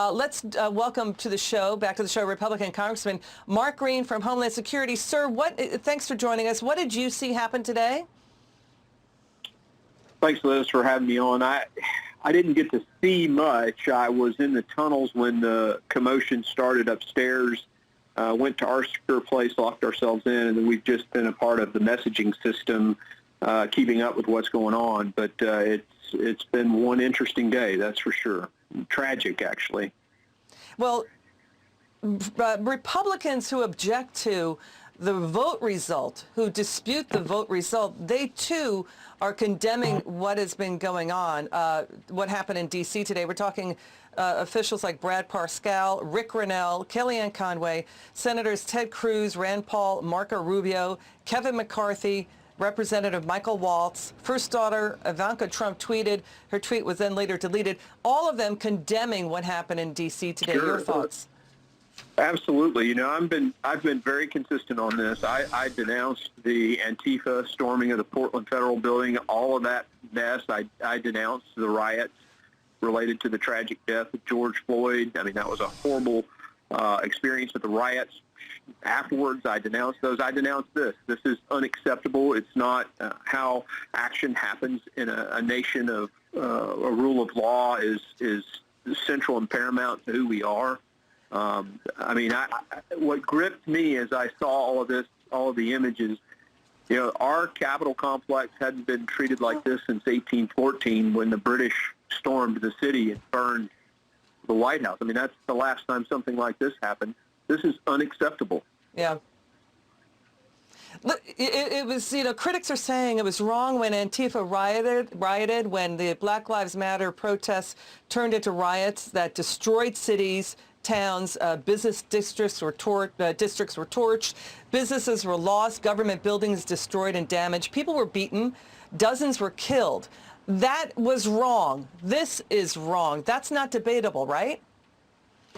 Let's welcome to the show, back to the show, Republican Congressman Mark Green from Homeland Security. Sir, thanks for joining us. What did you see happen today? Thanks, Liz, for having me on. I didn't get to see much. I was in the tunnels when the commotion started upstairs, went to our secure place, locked ourselves in, and then we've just been a part of the messaging system, keeping up with what's going on. But it's been one interesting day, that's for sure. Tragic, actually. Well, Republicans who object to the vote result, who dispute the vote result, they too are condemning what has been going on, what happened in D.C. today. We're talking officials like Brad Parscale, Rick Grenell, Kellyanne Conway, Senators Ted Cruz, Rand Paul, Marco Rubio, Kevin McCarthy, Representative Michael Waltz, first daughter Ivanka Trump tweeted. Her tweet was then later deleted. All of them condemning what happened in D.C. today. Sure. Your thoughts? Absolutely. You know, I've been very consistent on this. I denounced the Antifa storming of the Portland Federal Building, all of that mess. I denounced the riots related to the tragic death of George Floyd. I mean, that was a horrible experience with the riots. Afterwards, I denounced those. I denounced this. This is unacceptable. It's not how action happens in a nation of a rule of law is central and paramount to who we are. I mean, what gripped me as I saw all of this, all of the images, you know, our Capitol complex hadn't been treated like this since 1814 when the British stormed the city and burned the White House. I mean, that's the last time something like this happened. This is unacceptable. Yeah. It was, you know, critics are saying it was wrong when Antifa rioted, when the Black Lives Matter protests turned into riots that destroyed cities, towns, business districts were torched, businesses were lost, government buildings destroyed and damaged, people were beaten, dozens were killed. That was wrong. This is wrong. That's not debatable, right?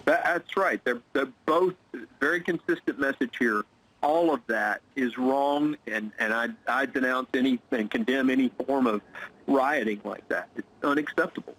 That's right. They're both very consistent message here. All of that is wrong, and I denounce any and condemn any form of rioting like that. It's unacceptable.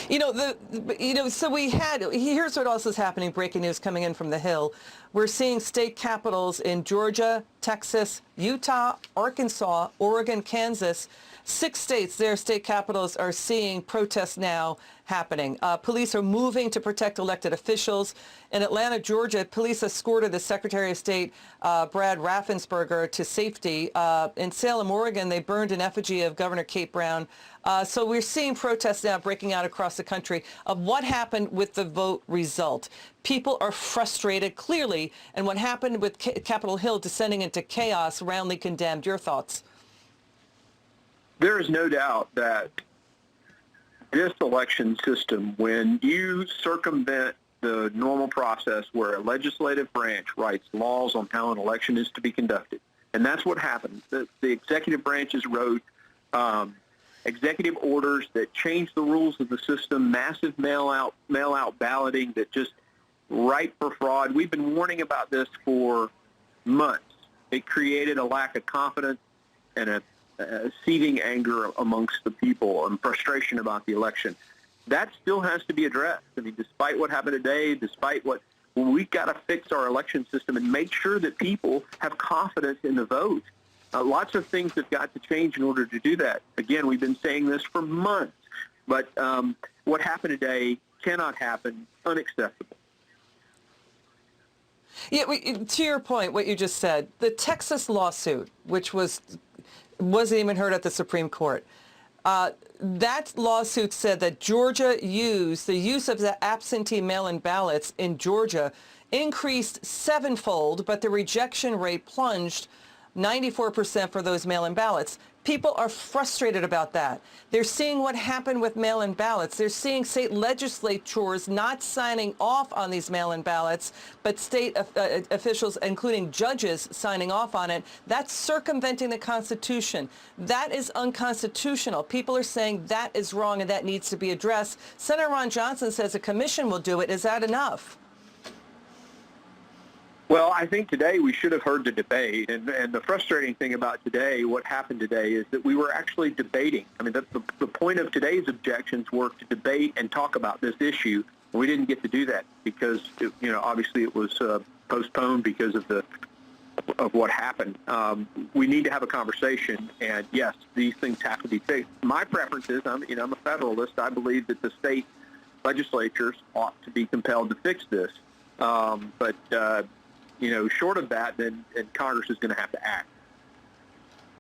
You know, so here's what else is happening, breaking news coming in from the Hill. We're seeing state capitals in Georgia, Texas, Utah, Arkansas, Oregon, Kansas. 6 states, their state capitals are seeing protests now happening. Police are moving to protect elected officials. In Atlanta, Georgia, police escorted the Secretary of State, Brad Raffensperger, to safety. In Salem, Oregon, they burned an effigy of Governor Kate Brown. So we're seeing protests now breaking out across the country of what happened with the vote result. People are frustrated, clearly, and what happened with Capitol Hill descending into chaos, roundly condemned. Your thoughts? There is no doubt that this election system, when you circumvent the normal process where a legislative branch writes laws on how an election is to be conducted, and that's what happened. The executive branches wrote executive orders that changed the rules of the system, massive mail-out balloting that just ripe for fraud. We've been warning about this for months. It created a lack of confidence and a seething anger amongst the people and frustration about the election. That still has to be addressed. I mean, despite what happened today, we've got to fix our election system and make sure that people have confidence in the vote. Lots of things have got to change in order to do that. Again, we've been saying this for months, but what happened today cannot happen. Unacceptable. Yeah, to your point, what you just said, the Texas lawsuit, which wasn't even heard at the Supreme Court. That lawsuit said that Georgia the use of the absentee mail-in ballots in Georgia increased 7-fold, but the rejection rate plunged 94% for those mail-in ballots. People are frustrated about that. They're seeing what happened with mail-in ballots. They're seeing state legislatures not signing off on these mail-in ballots, but state officials, including judges, signing off on it. That's circumventing the Constitution. That is unconstitutional. People are saying that is wrong and that needs to be addressed. Senator Ron Johnson says a commission will do it. Is that enough? Well, I think today we should have heard the debate, and the frustrating thing about today, what happened today, is that we were actually debating. I mean, the point of today's objections were to debate and talk about this issue. We didn't get to do that because, obviously it was postponed because of what happened. We need to have a conversation, and yes, these things have to be fixed. My preference is, I'm a Federalist. I believe that the state legislatures ought to be compelled to fix this. But short of that, then Congress is going to have to act.